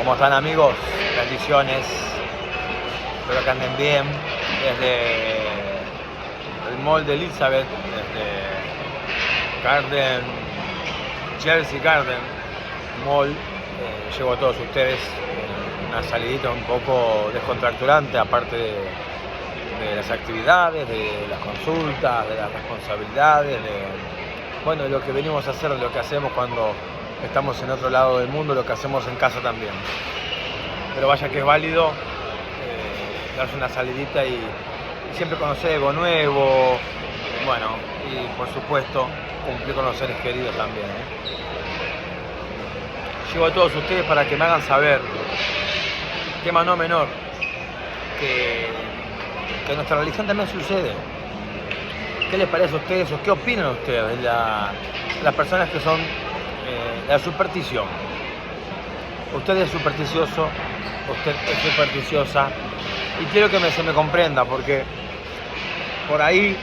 ¿Cómo están, amigos? Bendiciones. Espero que anden bien. Desde el Mall de Elizabeth, desde Garden, Chelsea Garden Mall, llevo a todos ustedes una salidita un poco descontracturante, aparte de las actividades, de las consultas, de las responsabilidades, de lo que venimos a hacer, de lo que hacemos cuando estamos en otro lado del mundo, lo que hacemos en casa también. Pero vaya que es válido darse una salidita y siempre conocer algo nuevo, y por supuesto cumplir con los seres queridos también. Llevo a todos ustedes para que me hagan saber, tema no menor, que en nuestra religión también sucede. ¿Qué les parece a ustedes o qué opinan ustedes de las personas que son de la superstición? Usted es supersticioso, usted es supersticiosa, y quiero que se me comprenda, porque por ahí,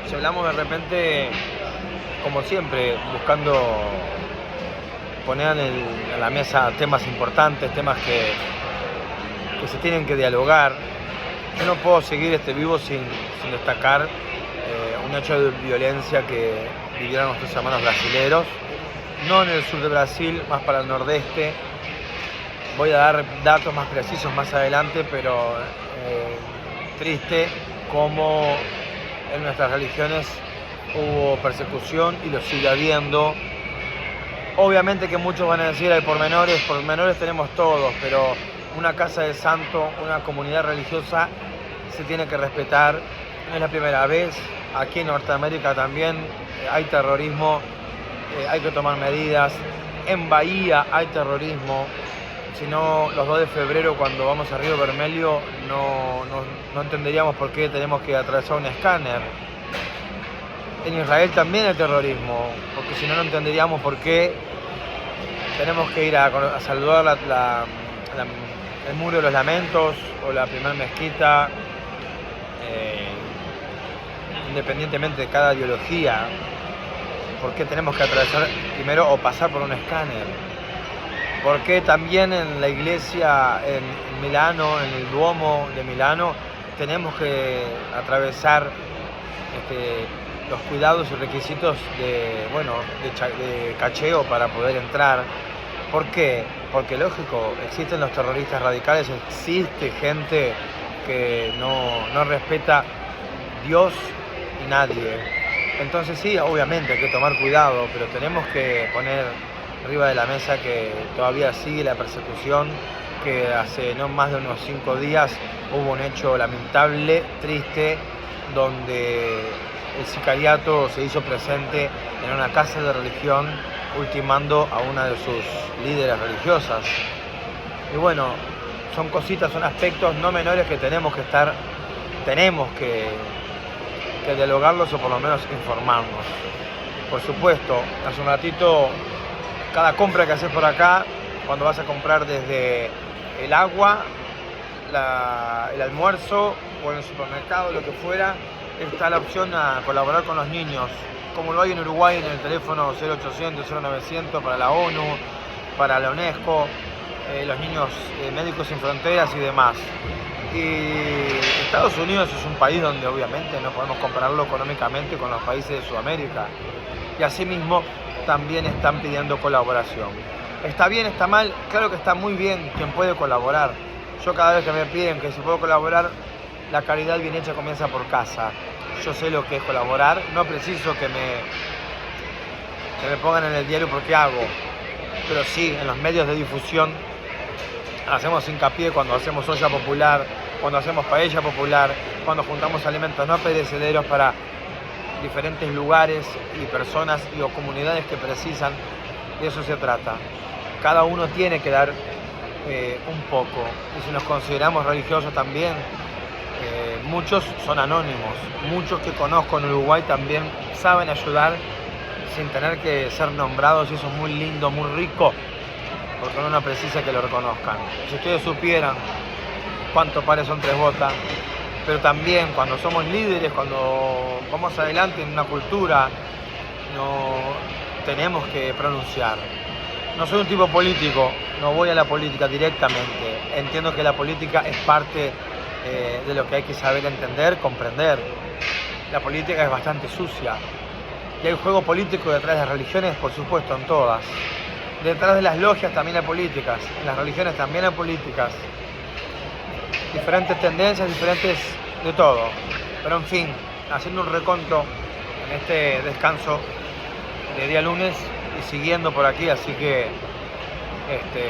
si hablamos de repente, como siempre, buscando poner en la mesa temas importantes, temas que se tienen que dialogar, yo no puedo seguir vivo sin destacar un hecho de violencia que vivieron nuestros hermanos brasileros, no en el sur de Brasil, más para el nordeste. Voy a dar datos más precisos más adelante, pero triste como en nuestras religiones hubo persecución y lo sigue habiendo. Obviamente que muchos van a decir, hay pormenores tenemos todos, pero una casa de santo, una comunidad religiosa se tiene que respetar. No es la primera vez, aquí en Norteamérica también hay terrorismo, hay que tomar medidas. En Bahía hay terrorismo. Si no, los 2 de febrero, cuando vamos a Río Vermelho, no entenderíamos por qué tenemos que atravesar un escáner. En Israel también hay terrorismo, porque si no, no entenderíamos por qué tenemos que ir a saludar el Muro de los Lamentos o la primera mezquita, independientemente de cada ideología. ¿Por qué tenemos que atravesar primero o pasar por un escáner? Porque también en la iglesia en Milano, en el Duomo de Milano, tenemos que atravesar los cuidados y requisitos de cacheo para poder entrar. ¿Por qué? Porque lógico, existen los terroristas radicales, existe gente que no respeta Dios y nadie. Entonces sí, obviamente hay que tomar cuidado, pero tenemos que poner arriba de la mesa que todavía sigue la persecución, que hace no más de unos 5 días hubo un hecho lamentable, triste, donde el sicariato se hizo presente en una casa de religión ultimando a una de sus líderes religiosas. Y son cositas, son aspectos no menores que tenemos que dialogarlos o por lo menos informarnos. Por supuesto, hace un ratito, cada compra que haces por acá, cuando vas a comprar desde el agua, el almuerzo o en el supermercado, lo que fuera, está la opción a colaborar con los niños, como lo hay en Uruguay en el teléfono 0800-0900 para la ONU, para la UNESCO, los niños Médicos Sin Fronteras y demás. Y Estados Unidos es un país donde obviamente no podemos compararlo económicamente con los países de Sudamérica, y asimismo también están pidiendo colaboración. ¿Está bien, está mal? Claro que está muy bien quien puede colaborar. Yo cada vez que me piden que si puedo colaborar, la caridad bien hecha comienza por casa. Yo sé lo que es colaborar, no preciso que me pongan en el diario porque hago, pero sí, en los medios de difusión hacemos hincapié cuando hacemos olla popular, cuando hacemos paella popular, cuando juntamos alimentos no perecederos para diferentes lugares y personas o comunidades que precisan. De eso se trata. Cada uno tiene que dar un poco, y si nos consideramos religiosos también, muchos son anónimos, muchos que conozco en Uruguay también saben ayudar sin tener que ser nombrados, y eso es muy lindo, muy rico, porque uno no precisa que lo reconozcan. Si ustedes supieran cuántos pares son 3 botas, pero también cuando somos líderes, cuando vamos adelante en una cultura, no tenemos que pronunciar. no soy un tipo político, no voy a la política directamente. Entiendo que la política es parte de lo que hay que saber entender, comprender. La política es bastante sucia. Y hay un juego político detrás de las religiones, por supuesto, en todas. Detrás de las logias también hay políticas, en las religiones también hay políticas. Diferentes tendencias, diferentes de todo. Pero en fin, haciendo un reconto en este descanso de día lunes y siguiendo por aquí, así que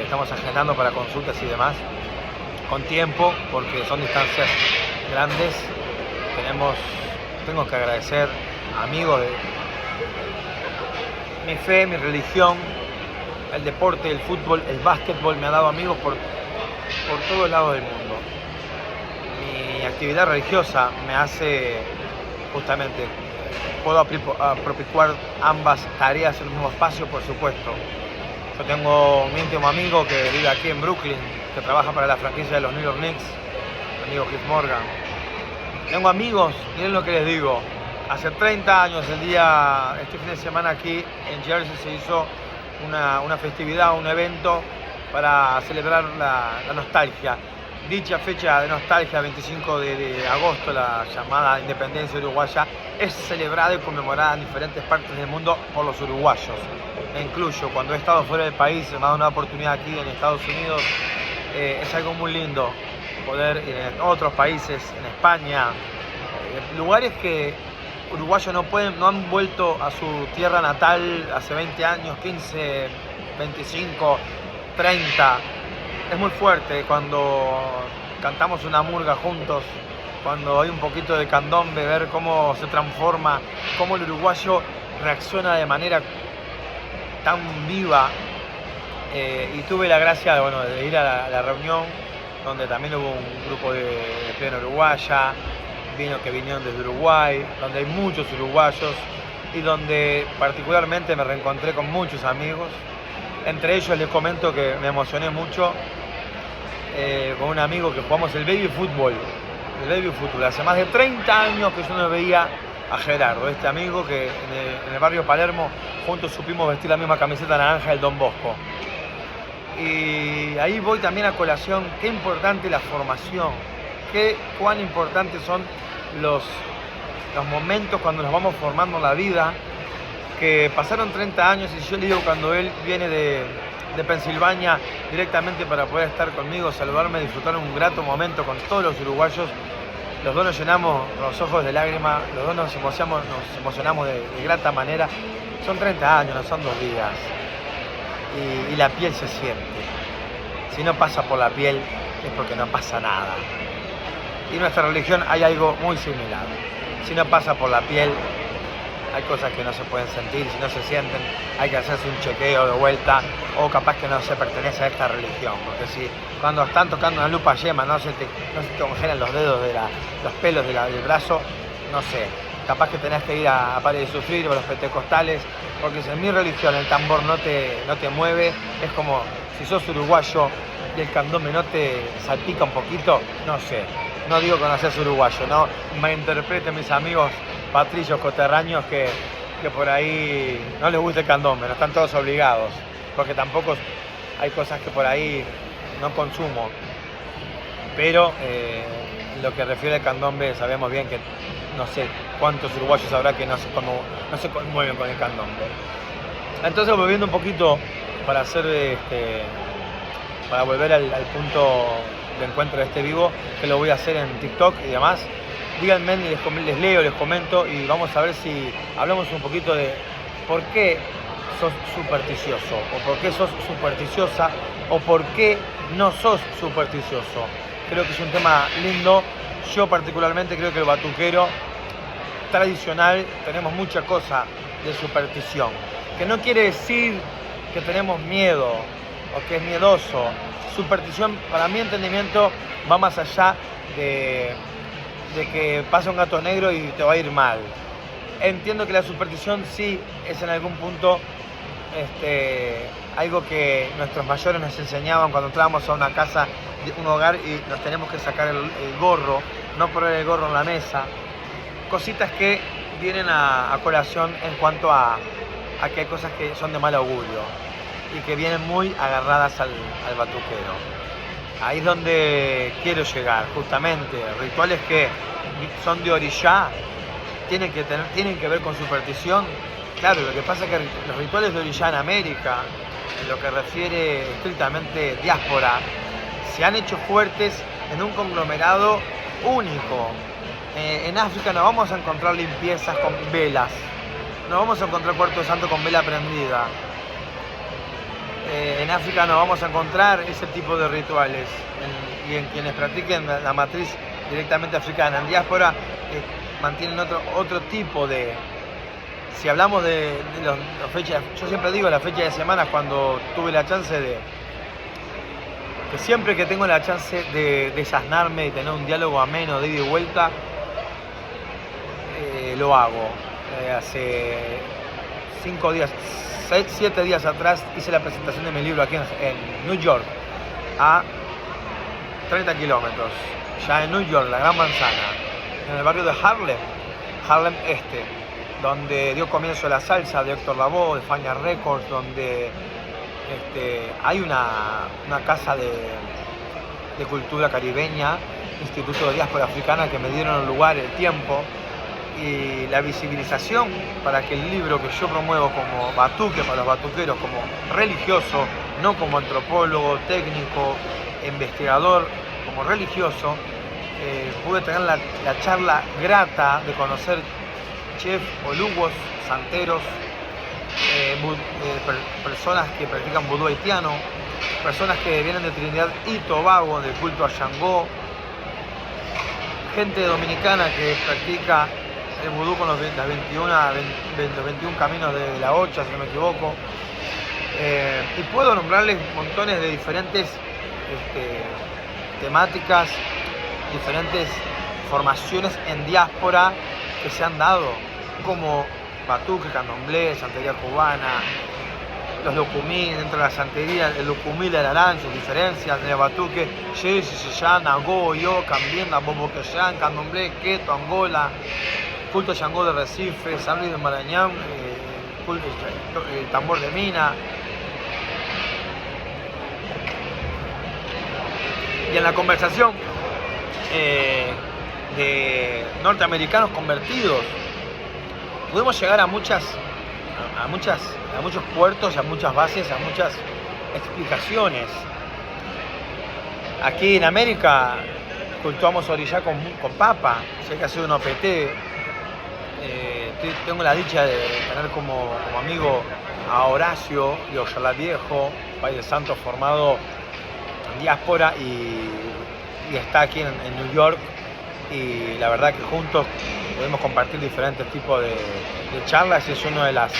estamos agendando para consultas y demás con tiempo, porque son distancias grandes. Tengo que agradecer a amigos de mi fe, mi religión, el deporte, el fútbol, el básquetbol. Me ha dado amigos por todos lados del mundo. Mi actividad religiosa me hace justamente, puedo propiciar ambas tareas en el mismo espacio, por supuesto. Yo tengo un íntimo amigo que vive aquí en Brooklyn, que trabaja para la franquicia de los New York Knicks, mi amigo Chris Morgan. Tengo amigos, miren lo que les digo, hace 30 años, este fin de semana aquí en Jersey se hizo una festividad, un evento para celebrar la nostalgia. Dicha fecha de nostalgia, 25 de agosto, la llamada Independencia Uruguaya, es celebrada y conmemorada en diferentes partes del mundo por los uruguayos. Me incluyo, cuando he estado fuera del país, me ha dado una oportunidad aquí en Estados Unidos, es algo muy lindo poder ir en otros países, en España, lugares que uruguayos no han vuelto a su tierra natal hace 20 años, 15, 25, 30. Es muy fuerte cuando cantamos una murga juntos, cuando hay un poquito de candombe, ver cómo se transforma, cómo el uruguayo reacciona de manera tan viva. Y tuve la gracia de ir a la reunión, donde también hubo un grupo de plena uruguaya, que vinieron desde Uruguay, donde hay muchos uruguayos y donde particularmente me reencontré con muchos amigos. Entre ellos les comento que me emocioné mucho con un amigo que jugamos el baby fútbol. Hace más de 30 años que yo no veía a Gerardo, este amigo que en el barrio Palermo juntos supimos vestir la misma camiseta naranja del Don Bosco. Y ahí voy también a colación, qué importante la formación, cuán importantes son los momentos cuando nos vamos formando en la vida, que pasaron 30 años y yo le digo, cuando él viene de Pensilvania directamente para poder estar conmigo, saludarme, disfrutar un grato momento con todos los uruguayos, los dos nos llenamos los ojos de lágrimas, los dos nos emocionamos de grata manera. Son 30 años, no son 2 días, y la piel se siente. Si no pasa por la piel es porque no pasa nada. Y en nuestra religión hay algo muy similar. Si no pasa por la piel, hay cosas que no se pueden sentir. Si no se sienten, hay que hacerse un chequeo de vuelta, o capaz que no se pertenece a esta religión. Porque si cuando están tocando una lupa yema no se te congelan los dedos los pelos del brazo, no sé, capaz que tenés que ir a Pared de Sufrir o a los pentecostales, porque si en mi religión el tambor no te mueve, es como si sos uruguayo y el candombe no te salpica un poquito, no sé. No digo que no seas uruguayo, no malinterpreten mis amigos patrillos coterráneos que por ahí no les gusta el candombe, no están todos obligados, porque tampoco hay cosas que por ahí no consumo. Pero lo que refiere al candombe, sabemos bien que no sé cuántos uruguayos habrá que no se conmueven con el candombe. Entonces, volviendo un poquito para para volver al punto de encuentro de este vivo, que lo voy a hacer en TikTok y demás. Díganme, les leo, les comento y vamos a ver si hablamos un poquito de por qué sos supersticioso, o por qué sos supersticiosa, o por qué no sos supersticioso. Creo que es un tema lindo. Yo particularmente creo que el batuquero tradicional tenemos mucha cosa de superstición, que no quiere decir que tenemos miedo o que es miedoso. Superstición, para mi entendimiento, va más allá de que pasa un gato negro y te va a ir mal. Entiendo que la superstición sí es en algún punto algo que nuestros mayores nos enseñaban cuando entrábamos a una casa, un hogar, y nos tenemos que sacar el gorro, no poner el gorro en la mesa. Cositas que vienen a colación en cuanto a que hay cosas que son de mal augurio. y que vienen muy agarradas al batuquero. Ahí es donde quiero llegar, justamente. Rituales que son de orishá, tienen que ver con superstición. Claro, lo que pasa es que los rituales de orishá en América, en lo que refiere estrictamente diáspora, se han hecho fuertes en un conglomerado único. En África no vamos a encontrar limpiezas con velas, no vamos a encontrar cuarto santo con vela prendida. En África no vamos a encontrar ese tipo de rituales. Y en quienes practiquen la matriz directamente africana en diáspora, mantienen otro tipo de... Si hablamos de las fechas, yo siempre digo la fecha de semanas cuando tuve la chance que siempre que tengo la chance de desasnarme y tener un diálogo ameno de ida y vuelta, lo hago. Hace 5 días, 7 días atrás hice la presentación de mi libro aquí en New York, a 30 kilómetros, ya en New York, la Gran Manzana, en el barrio de Harlem Este, donde dio comienzo la salsa de Héctor Lavoe, de Fania Records, donde hay una casa de cultura caribeña, Instituto de Diáspora Africana, que me dieron el lugar, el tiempo y la visibilización para que el libro que yo promuevo como batuque para los batuqueros, como religioso, no como antropólogo, técnico, investigador, como religioso, pude tener la charla grata de conocer chefs, olugos, santeros, personas que practican vudú haitiano, personas que vienen de Trinidad y Tobago, del culto a Shango, gente dominicana que practica el vudú con los 21 caminos de la Ocha, si no me equivoco. Y puedo nombrarles montones de diferentes temáticas, diferentes formaciones en diáspora que se han dado, como batuque, candomblé, santería cubana, los locumí, dentro de la santería, el locumí, la naranja, sus diferencias, de batuque, Yesi, Seyán, Agó, Yo, Cambienda, Bobo Queyán, Candomblé, Queto, Angola, culto Shango de Recife, San Luis de Marañán, el tambor de Mina. Y en la conversación de norteamericanos convertidos, pudimos llegar a muchos puertos, a muchas bases, a muchas explicaciones. Aquí en América cultuamos orishá con papa, sé que ha sido un OPT. Tengo la dicha de tener como amigo a Horacio de Oyala Viejo, Padre Santo formado en diáspora y está aquí en New York, y la verdad que juntos podemos compartir diferentes tipos de charlas, y es una de las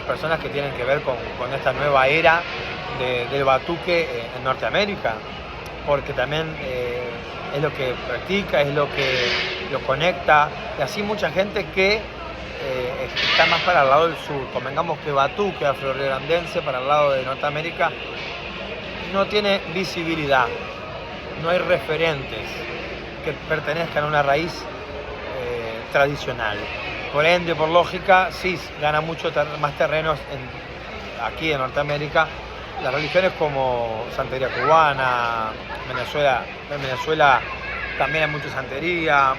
personas que tienen que ver con esta nueva era del batuque en Norteamérica, porque también es lo que practica, es lo que lo conecta, y así mucha gente que está más para el lado del sur. Convengamos que batuque afro-riograndense para el lado de Norteamérica no tiene visibilidad, no hay referentes que pertenezcan a una raíz tradicional. Por ende, por lógica, sí gana mucho más terrenos aquí en Norteamérica las religiones como santería cubana, en Venezuela también hay mucha santería.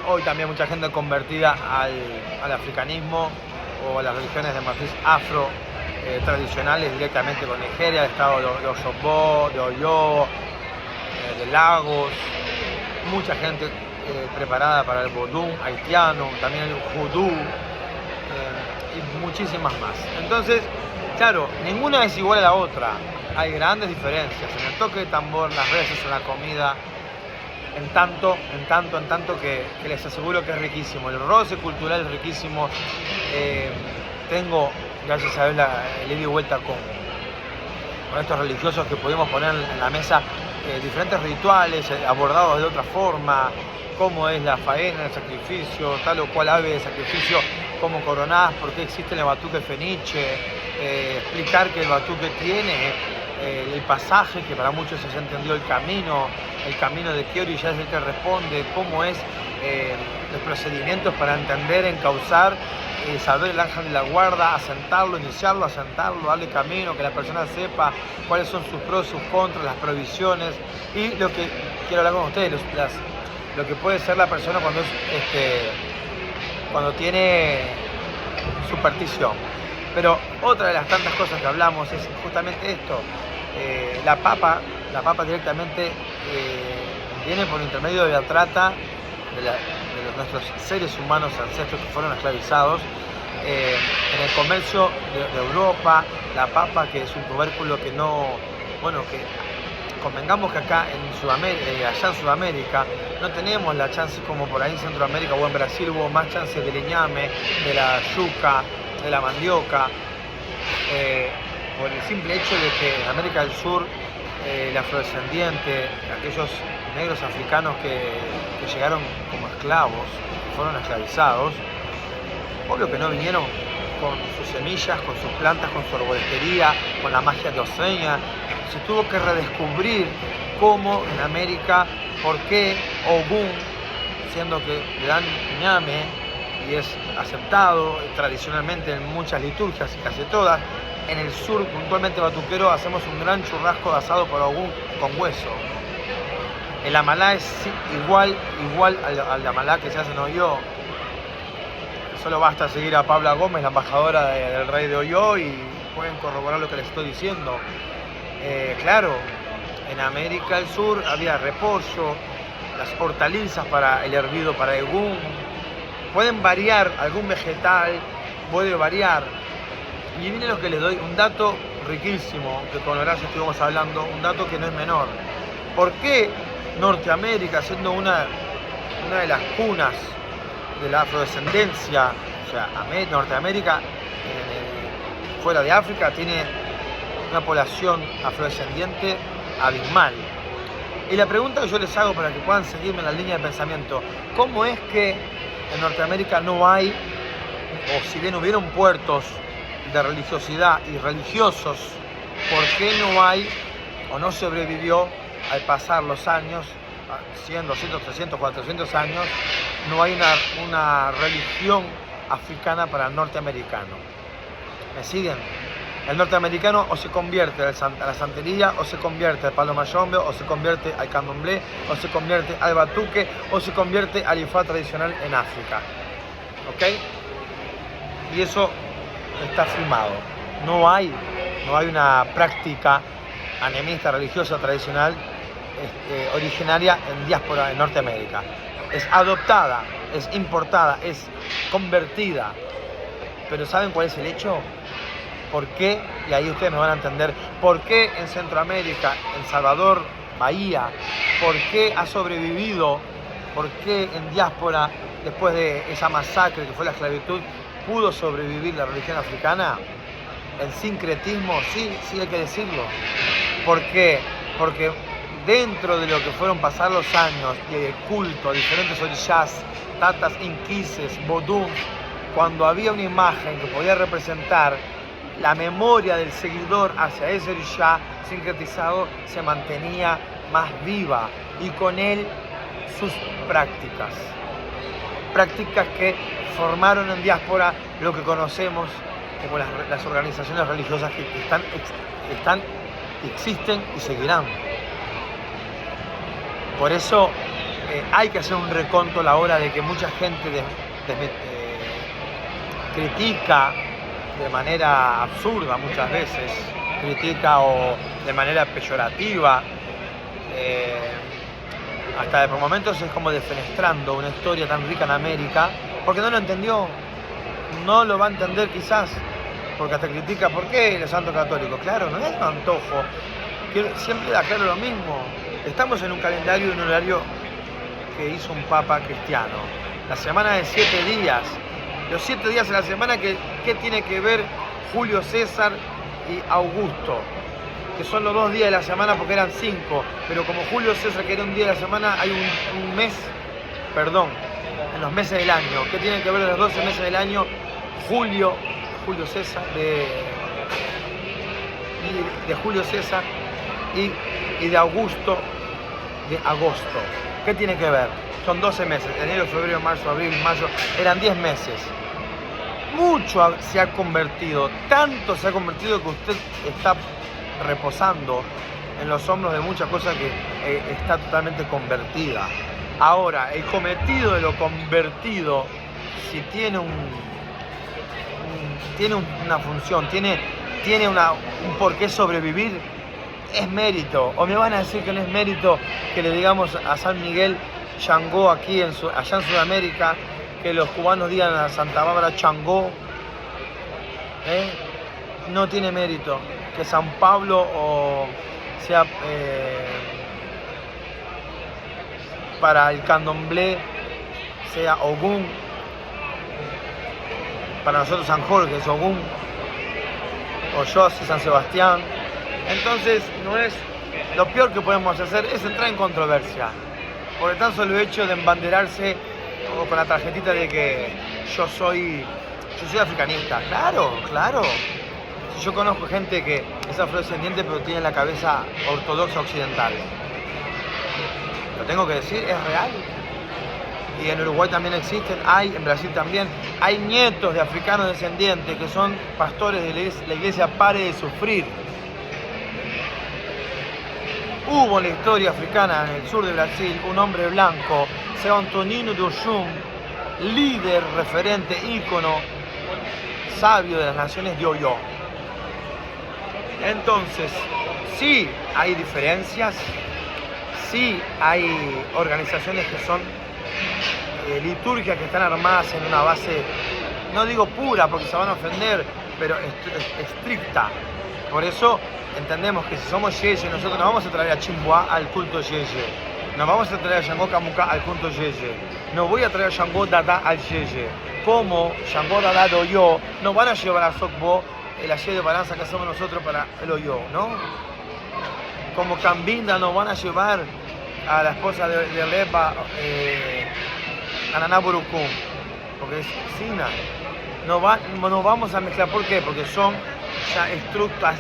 Hoy también mucha gente convertida al africanismo o a las religiones de matriz afro tradicionales directamente con Nigeria, el estado de Oshogbo, de Oyo, de Lagos. Mucha gente preparada para el vodú haitiano, también el judú y muchísimas más. Entonces, claro, ninguna es igual a la otra. Hay grandes diferencias en el toque de tambor, las redes, en la comida. En tanto que les aseguro que es riquísimo. El roce cultural es riquísimo. Tengo, gracias a Dios, el ida y vuelta con estos religiosos que pudimos poner en la mesa diferentes rituales abordados de otra forma, cómo es la faena, el sacrificio, tal o cual ave de sacrificio, cómo coronás, por qué existe el batuque feniche, explicar que el batuque tiene el pasaje, que para muchos se entendió el camino de qué orilla es el que responde, cómo es los procedimientos para entender, encauzar, saber el ángel de la guarda, asentarlo, iniciarlo, asentarlo, darle camino, que la persona sepa cuáles son sus pros, sus contras, las provisiones y lo que quiero hablar con ustedes, lo que puede ser la persona cuando tiene superstición. Pero otra de las tantas cosas que hablamos es justamente esto. La papa directamente viene por intermedio de la trata de nuestros seres humanos ancestros que fueron esclavizados. En el comercio de Europa, la papa, que es un tubérculo que convengamos que acá en Sudamérica, allá en Sudamérica, no tenemos la chance como por ahí en Centroamérica o en Brasil hubo más chances del ñame, de la yuca, de la mandioca, por el simple hecho de que en América del Sur el afrodescendiente, aquellos negros africanos que llegaron como esclavos, que fueron esclavizados, obvio que no vinieron con sus semillas, con sus plantas, con su arbolistería, con la magia de Oceña. Se tuvo que redescubrir cómo en América, por qué Ogún, siendo que le dan ñame y es aceptado tradicionalmente en muchas liturgias y casi todas, en el sur, puntualmente batuquero, hacemos un gran churrasco de asado por Ogún con hueso. El amalá es igual al amalá que se hace en Oyó. Solo basta seguir a Pabla Gómez, la embajadora del rey de Oyó, y pueden corroborar lo que les estoy diciendo. Claro, en América del Sur había repollo, las hortalizas para el hervido para Ogún. Pueden variar, algún vegetal puede variar. Y viene lo que les doy, un dato riquísimo, que con Horacio estuvimos hablando, un dato que no es menor. ¿Por qué Norteamérica, siendo una de las cunas de la afrodescendencia, o sea, Norteamérica, fuera de África, tiene una población afrodescendiente abismal? Y la pregunta que yo les hago para que puedan seguirme en la línea de pensamiento, ¿cómo es que en Norteamérica no hay, o si bien hubieron puertos de religiosidad y religiosos, por qué no hay o no sobrevivió al pasar los años, 100, 200, 300, 400 años, no hay una religión africana para el norteamericano? ¿Me siguen? El norteamericano o se convierte a la santería, o se convierte al palo mayombe, o se convierte al candomblé, o se convierte al batuque, o se convierte al ifá tradicional en África. ¿Ok? Y eso está firmado. No hay una práctica animista religiosa tradicional originaria en diáspora en Norteamérica. Es adoptada, es importada, es convertida. Pero ¿saben cuál es el hecho? ¿Por qué? Y ahí ustedes me van a entender. ¿Por qué en Centroamérica, en Salvador, Bahía, por qué ha sobrevivido? ¿Por qué en diáspora, después de esa masacre que fue la esclavitud, pudo sobrevivir la religión africana? El sincretismo, sí hay que decirlo. ¿Por qué? Porque dentro de lo que fueron pasar los años y el culto a diferentes orishas, tatas, inquises, vodú, cuando había una imagen que podía representar la memoria del seguidor hacia ese orishá sincretizado, se mantenía más viva, y con él sus prácticas que formaron en diáspora lo que conocemos como las organizaciones religiosas que existen y seguirán. Por eso hay que hacer un reconto a la hora de que mucha gente critica de manera absurda, muchas veces critica o de manera peyorativa, hasta por momentos es como defenestrando una historia tan rica en América, porque no lo entendió, no lo va a entender quizás, porque hasta critica ¿por qué el santo católico? Claro, no es un antojo, siempre aclaro lo mismo, estamos en un calendario y un horario que hizo un papa cristiano, la semana de 7 días, los 7 días de la semana, ¿qué tiene que ver Julio César y Augusto? Que son los 2 días de la semana porque eran 5, pero como Julio César que era un día de la semana, hay un mes, en los meses del año. ¿Qué tiene que ver en los 12 meses del año Julio César y de Julio César y de Augusto de agosto. ¿Qué tiene que ver? Son 12 meses, enero, febrero, marzo, abril, mayo, eran 10 meses. Mucho se ha convertido, tanto se ha convertido que usted está reposando en los hombros de muchas cosas que está totalmente convertida. Ahora, el cometido de lo convertido, si tiene una función, tiene un porqué sobrevivir, es mérito. O me van a decir que no es mérito que le digamos a San Miguel Changó aquí allá en Sudamérica, que los cubanos digan a Santa Bárbara Changó. No tiene mérito. Que San Pablo sea para el candomblé sea Ogún, para nosotros San Jorge es Ogún, o yo soy San Sebastián. Entonces, no es lo peor que podemos hacer es entrar en controversia, por el tan solo hecho de embanderarse o con la tarjetita de que yo soy africanista. Claro. Si yo conozco gente que es afrodescendiente pero tiene la cabeza ortodoxa occidental, lo tengo que decir, es real. Y en Uruguay también existen, en Brasil también, hay nietos de africanos descendientes que son pastores de la iglesia Pare de Sufrir. Hubo en la historia africana, en el sur de Brasil, un hombre blanco, Seu Antonino de Oxum, líder, referente, ícono, sabio de las naciones de Oyo. Entonces, sí hay diferencias, sí hay organizaciones que son liturgias que están armadas en una base, no digo pura porque se van a ofender, pero estricta. Por eso entendemos que si somos Yeye, nosotros no vamos a traer a Chimboa al culto Yeye, no vamos a traer a Shango Camuca al culto Yeye, no voy a traer a Shango Dada al Yeye. Como Shango Dada de Oyo, no van a llevar a Sokbo el ayer de balanza que hacemos nosotros para el Oyo, ¿no? Como Cambinda no van a llevar a la esposa de Lepa, a Naná Burucum, porque es Sina. No vamos a mezclar, ¿por qué? Porque son ya estructuras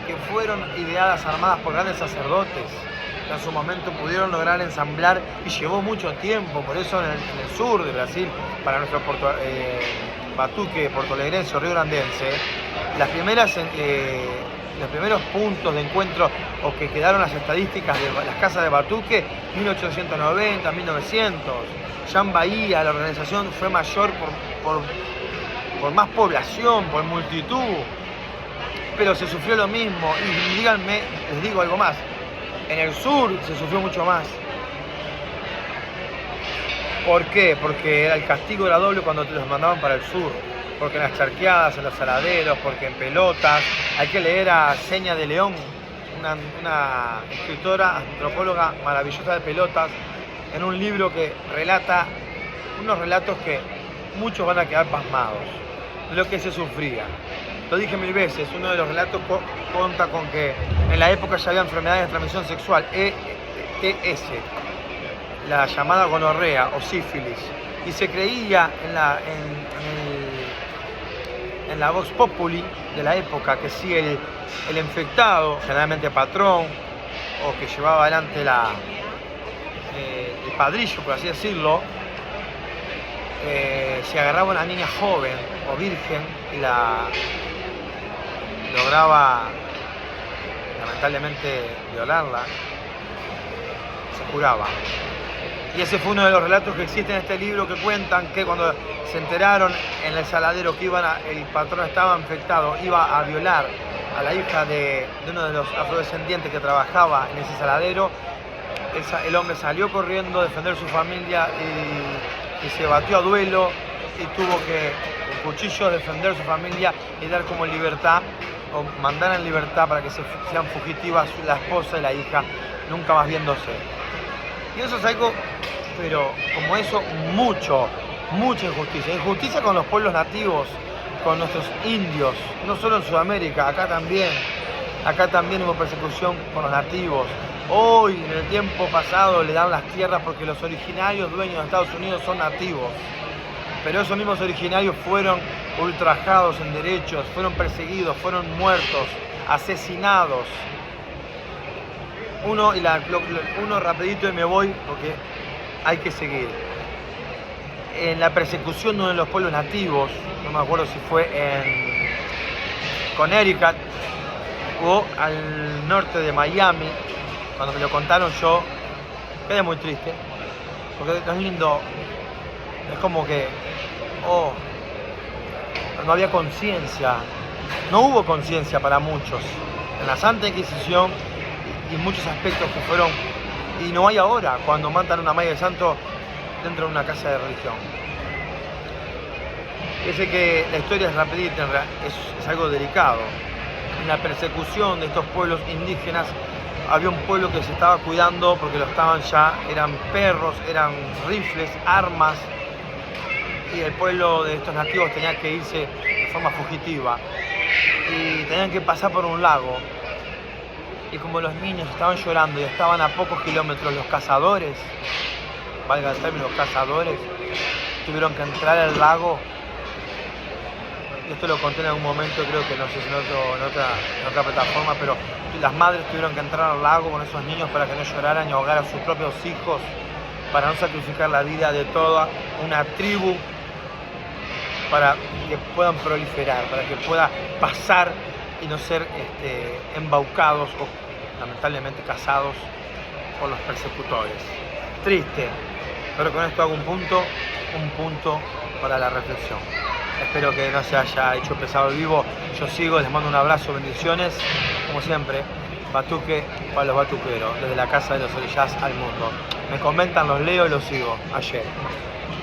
que fueron ideadas, armadas por grandes sacerdotes, que en su momento pudieron lograr ensamblar y llevó mucho tiempo. Por eso en el sur de Brasil, para nuestro Batuque, portoalegrense o riograndense, los primeros puntos de encuentro o que quedaron las estadísticas de las casas de Batuque, 1890, 1900. Ya en Bahía la organización fue mayor por más población, por multitud, pero se sufrió lo mismo. Y díganme, les digo algo más, en el sur se sufrió mucho más. ¿Por qué? Porque el castigo era doble cuando te los mandaban para el sur, porque en las charqueadas, en los saladeros, porque en pelotas. Hay que leer a Seña de León, una escritora, antropóloga maravillosa de pelotas, en un libro que relata unos relatos que muchos van a quedar pasmados de lo que se sufría. Lo dije 1000 veces, uno de los relatos cuenta con que en la época ya había enfermedades de transmisión sexual, ETS, la llamada gonorrea o sífilis, y se creía en la vox populi de la época que si el infectado, generalmente patrón, o que llevaba adelante el padrillo, por así decirlo, si agarraba a una niña joven o virgen y la lograba lamentablemente violarla, se curaba. Y ese fue uno de los relatos que existen en este libro, que cuentan que cuando se enteraron en el saladero que el patrón estaba infectado, iba a violar a la hija de uno de los afrodescendientes que trabajaba en ese saladero, el hombre salió corriendo a defender su familia y se batió a duelo y tuvo que, con cuchillo, defender su familia y dar como libertad, o mandar en libertad para que sean fugitivas la esposa y la hija, nunca más viéndose. Y eso es algo, pero como eso, mucha injusticia. Injusticia con los pueblos nativos, con nuestros indios, no solo en Sudamérica, acá también. Acá también hubo persecución con los nativos. Hoy, en el tiempo pasado, le dan las tierras porque los originarios dueños de Estados Unidos son nativos. Pero esos mismos originarios fueron ultrajados en derechos, fueron perseguidos, fueron muertos, asesinados. Uno rapidito y me voy porque hay que seguir. En la persecución de uno de los pueblos nativos, no me acuerdo si fue en Connecticut o al norte de Miami, cuando me lo contaron yo quedé muy triste, porque no es lindo, es como que, no había conciencia, no hubo conciencia para muchos en la Santa Inquisición y muchos aspectos que fueron, y no hay ahora cuando matan a una madre de santo dentro de una casa de religión. Fíjense que la historia es rapidita, es algo delicado. En la persecución de estos pueblos indígenas había un pueblo que se estaba cuidando porque eran perros, eran rifles, armas, y el pueblo de estos nativos tenía que irse de forma fugitiva y tenían que pasar por un lago, y como los niños estaban llorando y estaban a pocos kilómetros, los cazadores, valga el término, los cazadores tuvieron que entrar al lago. Y esto lo conté en algún momento, creo que no sé si en otra plataforma, pero las madres tuvieron que entrar al lago con esos niños para que no lloraran y ahogar a sus propios hijos, para no sacrificar la vida de toda una tribu, para que puedan proliferar, para que pueda pasar y no ser embaucados o lamentablemente cazados por los persecutores. Triste, pero con esto hago un punto para la reflexión. Espero que no se haya hecho pesado el vivo. Yo sigo, les mando un abrazo, bendiciones. Como siempre, Batuque para los batuqueros, desde la casa de los orillás al mundo. Me comentan, los leo y los sigo. Ayer.